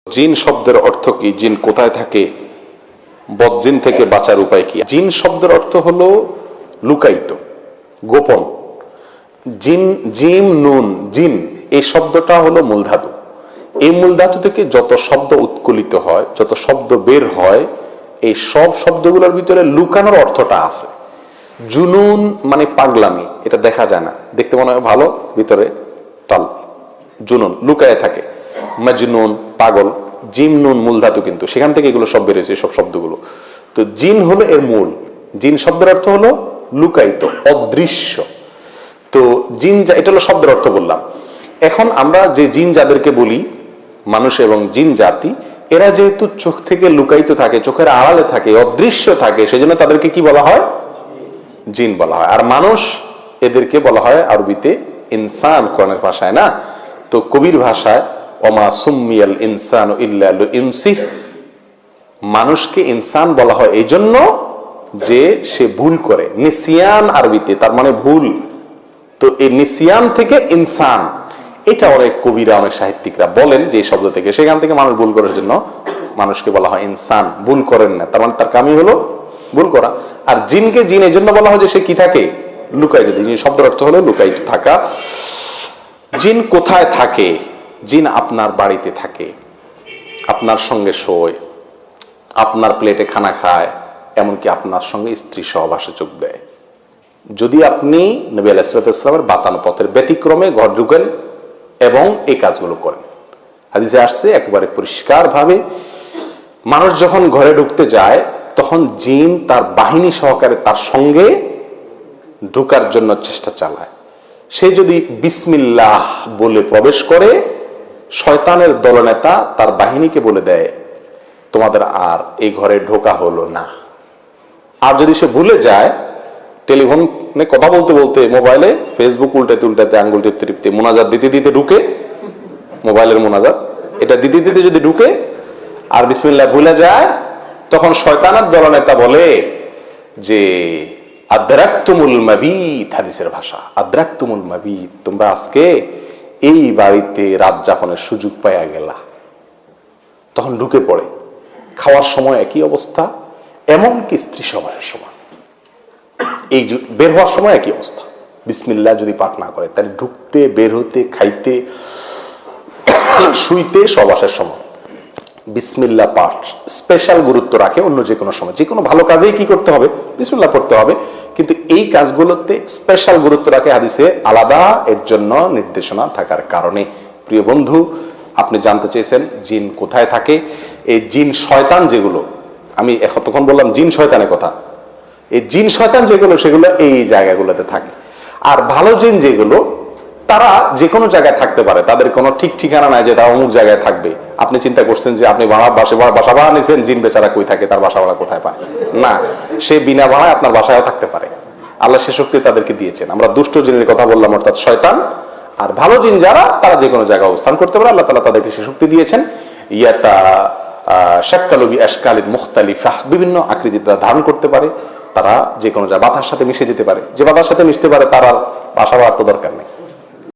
জিন শব্দের অর্থ কি? জিন কোথায় থাকে? বদজিন থেকে বাঁচার উপায় কি? জিন শব্দের অর্থ হলো লুকায়িত, গোপন। জিন, জিম নুন, জিন এই শব্দটা হলো মূল ধাতু। এই মূল ধাতু থেকে যত শব্দ উৎকুলিত হয়, যত শব্দ বের হয়, এই সব শব্দগুলোর ভিতরে লুকানোর অর্থটা আছে। জুনুন মানে পাগলামি, এটা দেখা যায় না, দেখতে মনে হয় ভালো, ভিতরে টাল। জুনুন লুকায় থাকে। মাজনুন পাগল, জিম নুন মূল ধাতু, কিন্তু সেখান থেকে এগুলো সব বেরিয়েছে, সব শব্দগুলো। তো জিন হলো এর মূল। জিন শব্দের অর্থ হলো লুকায়িত, অদৃশ্য। তো জিন, এটা হলো শব্দের অর্থ বললাম। এখন আমরা যে জিন যাদেরকে বলি, মানুষ এবং জিন জাতি, এরা যেহেতু চোখ থেকে লুকায়িত থাকে, চোখের আড়ালে থাকে, অদৃশ্য থাকে, সেজন্য তাদেরকে কি বলা হয়? জিন বলা হয়। আর মানুষ, এদেরকে বলা হয় আরবিতে ইনসান, কোরআনের ভাষায় না। তো কবির ভাষায় ওমা সুম্মিয়াল ইনসানু ইল্লা লিইনসিহ, মানুষকে ইনসান বলা হয় এই জন্য যে সে ভুল করে। নিসিয়ান আরবিতে তার মানে ভুল। তো এই নিসিয়ান থেকে ইনসান, এটা অনেক কবিরা, অনেক সাহিত্যিকরা বলেন যে এই শব্দ থেকে, সেখান থেকে মানুষ ভুল করার জন্য মানুষকে বলা হয় ইনসান। ভুল করেন না, তার মানে তার কামই হলো ভুল করা। আর জিনকে জিন এই জন্য বলা হয় যে সে কি থাকে? লুকায়িত। জিন শব্দের অর্থ হলো লুকায়িত থাকা। জিন কোথায় থাকে? জিন আপনার বাড়িতে থাকে, আপনার সঙ্গে শোয়, আপনার প্লেটে খানা খায়, এমনকি আপনার সঙ্গে স্ত্রী সহবাসে যোগ দেয়। যদি আপনি নবী আলাইহিস সালামের বাতানো পথের ব্যতিক্রমে ঘর ঢুকেন এবং এই কাজগুলো করেন। হাদিসে আসছে একেবারে পরিষ্কার ভাবে, মানুষ যখন ঘরে ঢুকতে যায় তখন জিন তার বাহিনী সহকারে তার সঙ্গে ঢুকার জন্য চেষ্টা চালায়। সে যদি বিসমিল্লাহ বলে প্রবেশ করে, শয়তানের দলনেতা তার বাহিনীকে বলে দেয় তোমাদের আর এই ঘরে ঢোকা হলো না। আর যদি সে ভুলে যায়, টেলিফোনে কথা বলতে বলতে, মোবাইলে ফেসবুক উল্টাতে উল্টাতে, আঙ্গুল টিপতে টিপতে, মোনাজাত দিতে দিতে ঢুকে, মোবাইলের মোনাজাত এটা দিতে দিতে যদি ঢুকে আর বিসমিল্লাহ ভুলে যায়, তখন শয়তানের দলনেতা বলে যে আদ্রাকতুমুল মাবিত, হাদিসের ভাষা আদ্রাকতুমুল মাবিত, তোমরা আজকে এই বাড়িতে রাত যাপনের সুযোগ পাইয়া গেলা। তখন ঢুকে পড়ে। খাওয়ার সময় একই অবস্থা, এমনকি স্ত্রী সহবাসের সময়, এই বের হওয়ার সময় একই অবস্থা। বিসমিল্লাহ যদি পাঠ না করে, তাহলে ঢুকতে, বের হতে, খাইতে, শুইতে, সহবাসের সময় বিসমিল্লাহ পাঠ স্পেশাল গুরুত্ব রাখে। অন্য যে কোনো সময়, যে কোনো ভালো কাজেই কি করতে হবে? বিসমিল্লাহ পড়তে হবে। কিন্তু এই কাজগুলোতে স্পেশাল গুরুত্ব রাখে হাদিসে আলাদা এর জন্য নির্দেশনা থাকার কারণে। প্রিয় বন্ধু, আপনি জানতে চেয়েছেন জিন কোথায় থাকে। এই জিন শয়তান যেগুলো, আমি তখন বললাম জিন শয়তানের কথা, এই জিন শয়তান যেগুলো, সেগুলো এই জায়গাগুলোতে থাকে। আর ভালো জিন যেগুলো, তারা যে কোনো জায়গায় থাকতে পারে, তাদের কোনো ঠিক ঠিকানা নাই যে তারা অমুক জায়গায় থাকবে। আপনি চিন্তা করছেন যে আপনি বাসা ভাড়া নিয়েছেন, জিন বেচারা কই থাকে, তার বাসা ভাড়া কোথায় পায়? না, সে বিনা ভাড়ায় আপনার বাসায়ও থাকতে পারে। আল্লাহ সে শক্তি তাদেরকে দিয়েছেন। আমরা দুষ্ট জিনের কথা বললাম, অর্থাৎ শয়তান। আর ভালো জিন যারা, তারা যে কোনো জায়গায় অবস্থান করতে পারে, আল্লাহ তাআলা তাদেরকে সে শক্তি দিয়েছেন। ইয়াতা শাক্কালু বিআশকালিন মুখতালিফা, বিভিন্ন আকৃতি তারা ধারণ করতে পারে। তারা যে কোনো জায়গায় বাতার সাথে মিশে যেতে পারে। যে বাতার সাথে মিশতে পারে তার আর বাসা ভাড়ার তো দরকার নেই।